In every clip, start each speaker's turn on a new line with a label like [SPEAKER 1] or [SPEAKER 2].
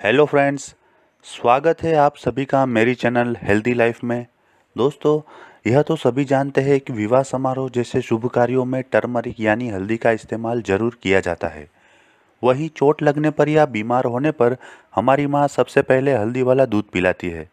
[SPEAKER 1] Hello friends, स्वागत है आप सभी का मेरी चैनल हेल्दी लाइफ में। दोस्तों, यह तो सभी जानते हैं कि विवाह समारोह जैसे शुभ कार्यों में टर्मरिक यानी हल्दी का इस्तेमाल जरूर किया जाता है। वहीं चोट लगने पर या बीमार होने पर हमारी माँ सबसे पहले हल्दी वाला दूध पिलाती है।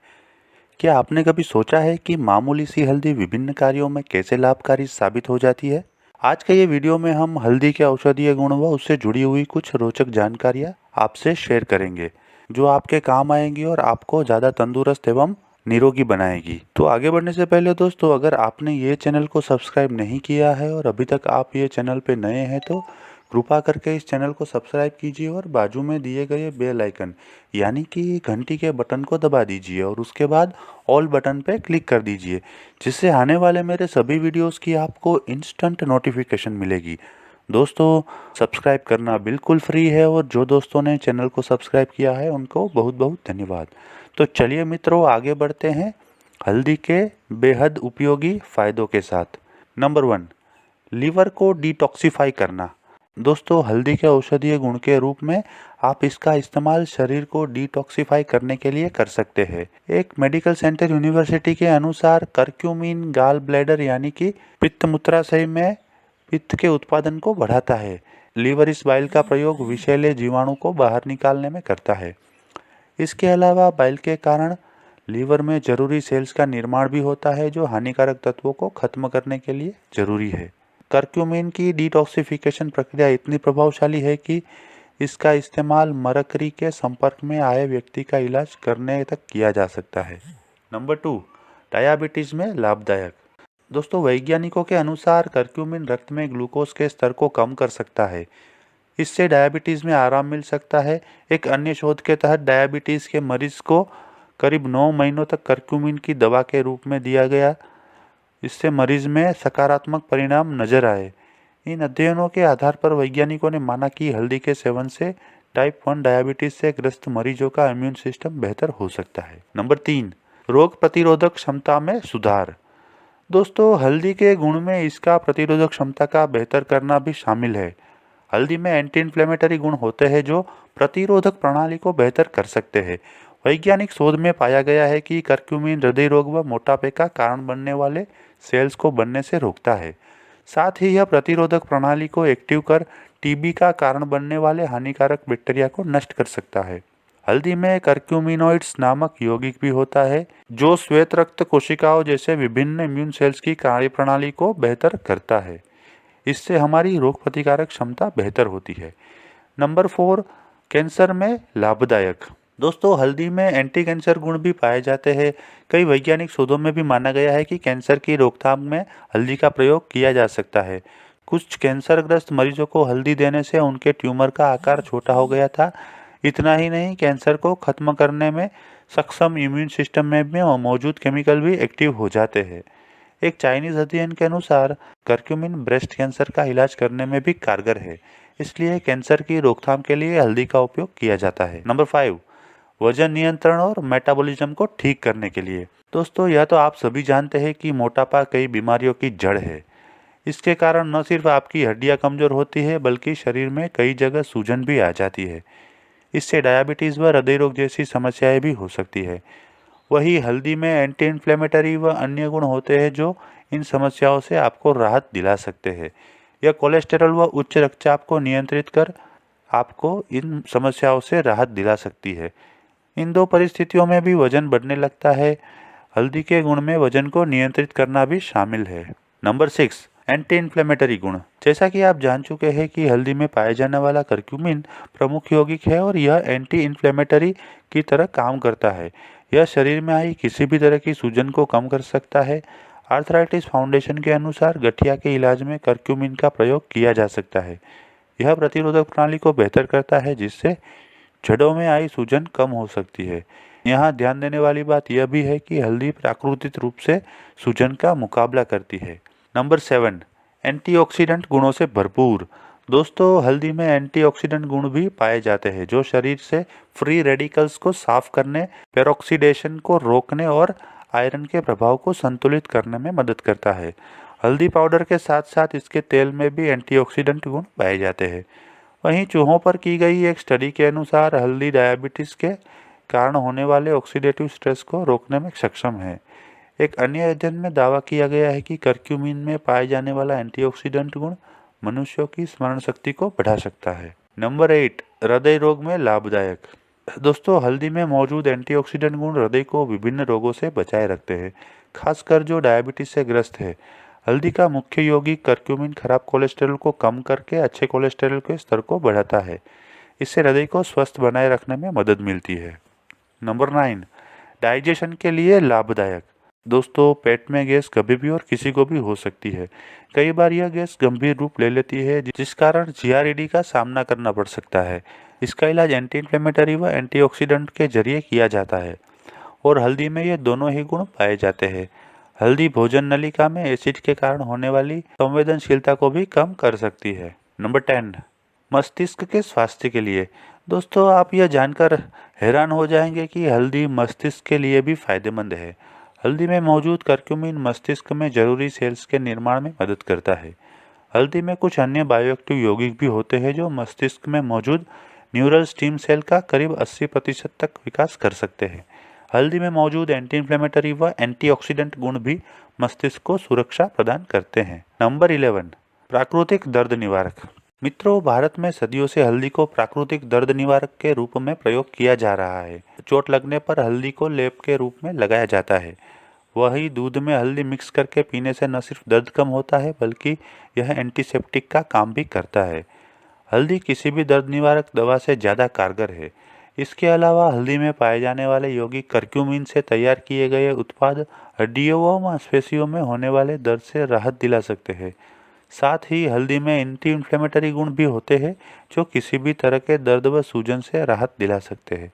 [SPEAKER 1] क्या आपने कभी सोचा है कि मामूली सी हल्दी विभिन्न कार्यों में कैसे लाभकारी साबित हो जाती है? आज के ये वीडियो में हम हल्दी के औषधीय गुण व उससे जुड़ी हुई कुछ रोचक जानकारियाँ आपसे शेयर करेंगे, जो आपके काम आएंगी और आपको ज़्यादा तंदुरुस्त एवं निरोगी बनाएगी। तो आगे बढ़ने से पहले दोस्तों, अगर आपने ये चैनल को सब्सक्राइब नहीं किया है और अभी तक आप ये चैनल पे नए हैं तो कृपा करके इस चैनल को सब्सक्राइब कीजिए और बाजू में दिए गए बेल आइकन यानी कि घंटी के बटन को दबा दीजिए और उसके बाद ऑल बटन पे क्लिक कर दीजिए, जिससे आने वाले मेरे सभी वीडियोस की आपको इंस्टेंट नोटिफिकेशन मिलेगी। दोस्तों, सब्सक्राइब करना बिल्कुल फ्री है और जो दोस्तों ने चैनल को सब्सक्राइब किया है उनको बहुत बहुत धन्यवाद। तो चलिए मित्रों, आगे बढ़ते हैं हल्दी के बेहद उपयोगी फ़ायदों के साथ। नंबर 1, लीवर को डिटॉक्सिफाई करना। दोस्तों, हल्दी के औषधीय गुण के रूप में आप इसका इस्तेमाल शरीर को डिटॉक्सिफाई करने के लिए कर सकते हैं। एक मेडिकल सेंटर यूनिवर्सिटी के अनुसार करक्यूमिन गाल ब्लैडर यानी कि पित्त मूत्राशय में पित्त के उत्पादन को बढ़ाता है। लीवर इस बाइल का प्रयोग विषैले जीवाणु को बाहर निकालने में करता है। इसके अलावा बाइल के कारण लीवर में जरूरी सेल्स का निर्माण भी होता है, जो हानिकारक तत्वों को खत्म करने के लिए जरूरी है। करक्यूमिन की डिटॉक्सिफिकेशन प्रक्रिया इतनी प्रभावशाली है कि इसका इस्तेमाल मरकरी के संपर्क में आए व्यक्ति का इलाज करने तक किया जा सकता है। नंबर 2, डायबिटीज में लाभदायक। दोस्तों, वैज्ञानिकों के अनुसार करक्यूमिन रक्त में ग्लूकोज के स्तर को कम कर सकता है। इससे डायबिटीज में आराम मिल सकता है। एक अन्य शोध के तहत डायबिटीज के मरीज को करीब 9 महीनों तक करक्यूमिन की दवा के रूप में दिया गया। इससे मरीज में सकारात्मक परिणाम नजर आए। इन अध्ययनों के आधार पर वैज्ञानिकों ने माना कि हल्दी के सेवन से टाइप 1 डायबिटीज से ग्रस्त मरीजों का इम्यून सिस्टम बेहतर हो सकता है। नंबर 3, रोग प्रतिरोधक क्षमता में सुधार। दोस्तों, हल्दी के गुण में इसका प्रतिरोधक क्षमता का बेहतर करना भी शामिल है। हल्दी में एंटी इन्फ्लेमेटरी गुण होते हैं जो प्रतिरोधक प्रणाली को बेहतर कर सकते हैं। वैज्ञानिक शोध में पाया गया है कि करक्यूमिन हृदय रोग व मोटापे का कारण बनने वाले सेल्स को बनने से रोकता है। साथ ही यह प्रतिरोधक प्रणाली को एक्टिव कर टीबी का कारण बनने वाले हानिकारक बैक्टीरिया को नष्ट कर सकता है। हल्दी में करक्यूमिनोइड्स नामक यौगिक भी होता है, जो श्वेत रक्त कोशिकाओं जैसे विभिन्न इम्यून सेल्स की कार्यप्रणाली को बेहतर करता है। इससे हमारी रोग प्रतिकारक क्षमता बेहतर होती है। नंबर 4, कैंसर में लाभदायक। दोस्तों, हल्दी में एंटी कैंसर गुण भी पाए जाते हैं। कई वैज्ञानिक शोधों में भी माना गया है कि कैंसर की रोकथाम में हल्दी का प्रयोग किया जा सकता है। कुछ कैंसरग्रस्त मरीजों को हल्दी देने से उनके ट्यूमर का आकार छोटा हो गया था। इतना ही नहीं, कैंसर को खत्म करने में सक्षम इम्यून सिस्टम में भी मौजूद केमिकल भी एक्टिव हो जाते हैं। एक चाइनीज अध्ययन के अनुसार करक्यूमिन ब्रेस्ट कैंसर का इलाज करने में भी कारगर है। इसलिए कैंसर की रोकथाम के लिए हल्दी का उपयोग किया जाता है। नंबर 5, वजन नियंत्रण और मेटाबॉलिज्म को ठीक करने के लिए। दोस्तों, यह तो आप सभी जानते हैं कि मोटापा कई बीमारियों की जड़ है। इसके कारण न सिर्फ आपकी हड्डियां कमजोर होती है, बल्कि शरीर में कई जगह सूजन भी आ जाती है। इससे डायबिटीज व हृदय रोग जैसी समस्याएं भी हो सकती है। वही हल्दी में एंटी इन्फ्लेमेटरी व अन्य गुण होते हैं जो इन समस्याओं से आपको राहत दिला सकते हैं। यह कोलेस्टेरॉल व उच्च रक्तचाप को नियंत्रित कर आपको इन समस्याओं से राहत दिला सकती है। इन दो परिस्थितियों में भी वजन बढ़ने लगता है। हल्दी के गुण में वजन को नियंत्रित करना भी शामिल है। नंबर 6, एंटी इन्फ्लेमेटरी गुण। जैसा कि आप जान चुके हैं कि हल्दी में पाया जाने वाला करक्यूमिन प्रमुख यौगिक है और यह एंटी इन्फ्लेमेटरी की तरह काम करता है। यह शरीर में आई किसी भी तरह की सूजन को कम कर सकता है। आर्थराइटिस फाउंडेशन के अनुसार गठिया के इलाज में करक्यूमिन का प्रयोग किया जा सकता है। यह प्रतिरोधक प्रणाली को बेहतर करता है, जिससे जड़ों में आई सूजन कम हो सकती है। यहाँ ध्यान देने वाली बात यह भी है कि हल्दी प्राकृतिक रूप से सूजन का मुकाबला करती है। नंबर 7, एंटीऑक्सीडेंट गुणों से भरपूर। दोस्तों, हल्दी में एंटीऑक्सीडेंट गुण भी पाए जाते हैं जो शरीर से फ्री रेडिकल्स को साफ करने, पेरोक्सीडेशन को रोकने और आयरन के प्रभाव को संतुलित करने में मदद करता है। हल्दी पाउडर के साथ साथ इसके तेल में भी एंटीऑक्सीडेंट गुण पाए जाते हैं। वहीं चूहों पर की गई एक स्टडी के अनुसार हल्दी डायबिटीज के कारण होने वाले ऑक्सीडेटिव स्ट्रेस को रोकने में सक्षम है। एक अन्य अध्ययन में दावा किया गया है कि करक्यूमिन में पाए जाने वाला एंटीऑक्सीडेंट गुण मनुष्यों की स्मरण शक्ति को बढ़ा सकता है। नंबर 8, हृदय रोग में लाभदायक। दोस्तों, हल्दी में मौजूद एंटीऑक्सीडेंट गुण हृदय को विभिन्न रोगों से बचाए रखते हैं, खासकर जो डायबिटीज से ग्रस्त है। हल्दी का मुख्य यौगिक करक्यूमिन खराब कोलेस्ट्रॉल को कम करके अच्छे कोलेस्ट्रॉल के स्तर को बढ़ाता है। इससे हृदय को स्वस्थ बनाए रखने में मदद मिलती है। नंबर 9, डाइजेशन के लिए लाभदायक। दोस्तों, पेट में गैस कभी भी और किसी को भी हो सकती है। कई बार यह गैस गंभीर रूप ले लेती है, जिस कारण जीआरईडी का सामना करना पड़ सकता है। इसका इलाज एंटी इन्फ्लेमेटरी व एंटीऑक्सीडेंट के जरिए किया जाता है और हल्दी में ये दोनों ही गुण पाए जाते हैं। हल्दी भोजन नलिका में एसिड के कारण होने वाली संवेदनशीलता को भी कम कर सकती है। नंबर 10, मस्तिष्क के स्वास्थ्य के लिए। दोस्तों, आप यह जानकर हैरान हो जाएंगे कि हल्दी मस्तिष्क के लिए भी फायदेमंद है। हल्दी में मौजूद करक्यूमिन मस्तिष्क में जरूरी सेल्स के निर्माण में मदद करता है। हल्दी में कुछ अन्य बायोएक्टिव यौगिक भी होते हैं जो मस्तिष्क में मौजूद न्यूरल स्टेम सेल का करीब 80% तक विकास कर सकते हैं। हल्दी में मौजूद एंटी इन्फ्लेमेटरी व एंटीऑक्सीडेंट गुण भी मस्तिष्क को सुरक्षा प्रदान करते हैं। नंबर 11, प्राकृतिक दर्द निवारक। मित्रों, भारत में सदियों से हल्दी को प्राकृतिक दर्द निवारक के रूप में प्रयोग किया जा रहा है। चोट लगने पर हल्दी को लेप के रूप में लगाया जाता है। वही दूध में हल्दी मिक्स करके पीने से न सिर्फ दर्द कम होता है, बल्कि यह एंटीसेप्टिक का काम भी करता है। हल्दी किसी भी दर्द निवारक दवा से ज़्यादा कारगर है। इसके अलावा हल्दी में पाए जाने वाले यौगिक करक्यूमिन से तैयार किए गए उत्पाद हड्डियों व मांसपेशियों में होने वाले दर्द से राहत दिला सकते हैं। साथ ही हल्दी में एंटी इन्फ्लेमेटरी गुण भी होते हैं जो किसी भी तरह के दर्द व सूजन से राहत दिला सकते हैं।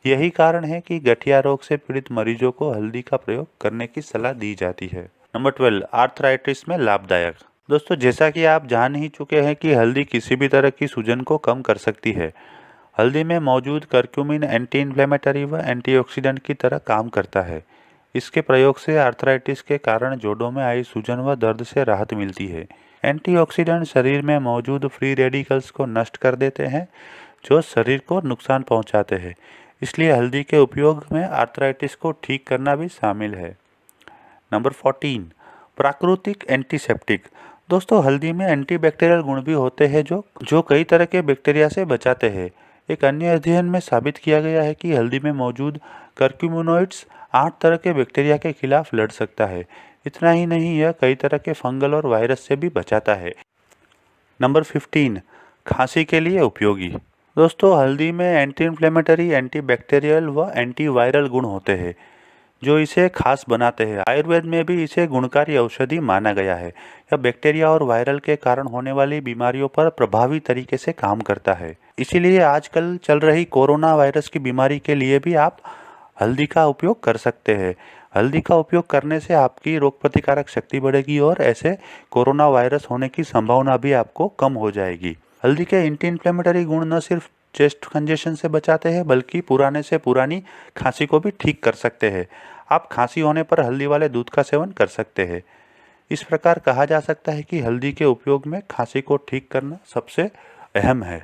[SPEAKER 1] यही कारण है कि गठिया रोग से पीड़ित मरीजों को हल्दी का प्रयोग करने की सलाह दी जाती है। नंबर 12, आर्थराइटिस में लाभदायक। दोस्तों, जैसा कि आप जान ही चुके हैं कि हल्दी किसी भी तरह की सूजन को कम कर सकती है। हल्दी में मौजूद करक्यूमिन एंटी इन्फ्लेमेटरी व एंटीऑक्सीडेंट की तरह काम करता है। इसके प्रयोग से आर्थराइटिस के कारण जोड़ों में आई सूजन व दर्द से राहत मिलती है। एंटीऑक्सीडेंट शरीर में मौजूद फ्री रेडिकल्स को नष्ट कर देते हैं जो शरीर को नुकसान पहुंचाते हैं। इसलिए हल्दी के उपयोग में आर्थराइटिस को ठीक करना भी शामिल है। नंबर 14, प्राकृतिक एंटीसेप्टिक। दोस्तों, हल्दी में एंटीबैक्टीरियल गुण भी होते हैं जो कई तरह के बैक्टीरिया से बचाते हैं। एक अन्य अध्ययन में साबित किया गया है कि हल्दी में मौजूद करक्यूमिनोइड्स 8 तरह के बैक्टीरिया के खिलाफ लड़ सकता है। इतना ही नहीं, यह कई तरह के फंगल और वायरस से भी बचाता है। नंबर 15, खांसी के लिए उपयोगी। दोस्तों, हल्दी में एंटी इन्फ्लेमेटरी, एंटीबैक्टीरियल व एंटीवायरल गुण होते हैं जो इसे खास बनाते हैं। आयुर्वेद में भी इसे गुणकारी औषधि माना गया है। यह बैक्टीरिया और वायरल के कारण होने वाली बीमारियों पर प्रभावी तरीके से काम करता है। इसीलिए आजकल चल रही कोरोना वायरस की बीमारी के लिए भी आप हल्दी का उपयोग कर सकते हैं। हल्दी का उपयोग करने से आपकी रोग प्रतिकारक शक्ति बढ़ेगी और ऐसे कोरोना वायरस होने की संभावना भी आपको कम हो जाएगी। हल्दी के एंटी इन्फ्लेमेटरी गुण न सिर्फ चेस्ट कंजेशन से बचाते हैं, बल्कि पुराने से पुरानी खांसी को भी ठीक कर सकते हैं। आप खांसी होने पर हल्दी वाले दूध का सेवन कर सकते हैं। इस प्रकार कहा जा सकता है कि हल्दी के उपयोग में खांसी को ठीक करना सबसे अहम है।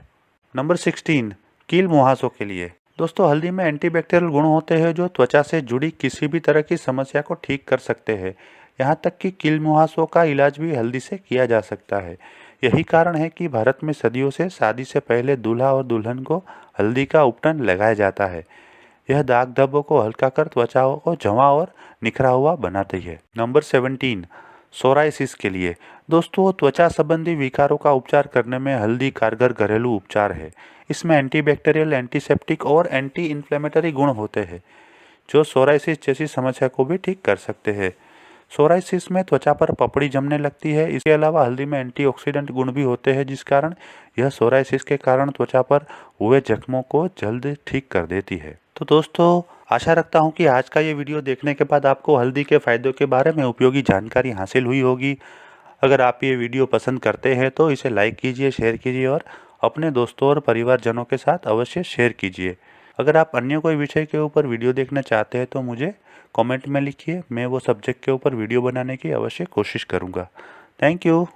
[SPEAKER 1] नंबर 16, कील मुहासों के लिए। दोस्तों, हल्दी में एंटीबैक्टीरियल गुण होते हैं जो त्वचा से जुड़ी किसी भी तरह की समस्या को ठीक कर सकते हैं। यहाँ तक कि कील मुहासों का इलाज भी हल्दी से किया जा सकता है। यही कारण है कि भारत में सदियों से शादी से पहले दूल्हा और दुल्हन को हल्दी का उपटन लगाया जाता है। यह दाग धब्बों को हल्का कर त्वचा को जमा और निखरा हुआ बनाती है। नंबर 17, सोराइसिस के लिए। दोस्तों, त्वचा संबंधी विकारों का उपचार करने में हल्दी कारगर घरेलू उपचार है। इसमें एंटीबैक्टीरियल, एंटीसेप्टिक और एंटी इन्फ्लेमेटरी गुण होते हैं जो सोराइसिस जैसी समस्या को भी ठीक कर सकते हैं। सोराइसिस में त्वचा पर पपड़ी जमने लगती है। इसके अलावा हल्दी में एंटीऑक्सीडेंट गुण भी होते हैं जिस कारण यह सोराइसिस के कारण त्वचा पर हुए जख्मों को जल्द ठीक कर देती है। तो दोस्तों, आशा रखता हूँ कि आज का ये वीडियो देखने के बाद आपको हल्दी के फायदों के बारे में उपयोगी जानकारी हासिल हुई होगी। अगर आप ये वीडियो पसंद करते हैं तो इसे लाइक कीजिए, शेयर कीजिए और अपने दोस्तों और परिवारजनों के साथ अवश्य शेयर कीजिए। अगर आप अन्य कोई विषय के ऊपर वीडियो देखना चाहते हैं तो मुझे कमेंट में लिखिए। मैं वो सब्जेक्ट के ऊपर वीडियो बनाने की अवश्य कोशिश करूँगा। Thank you.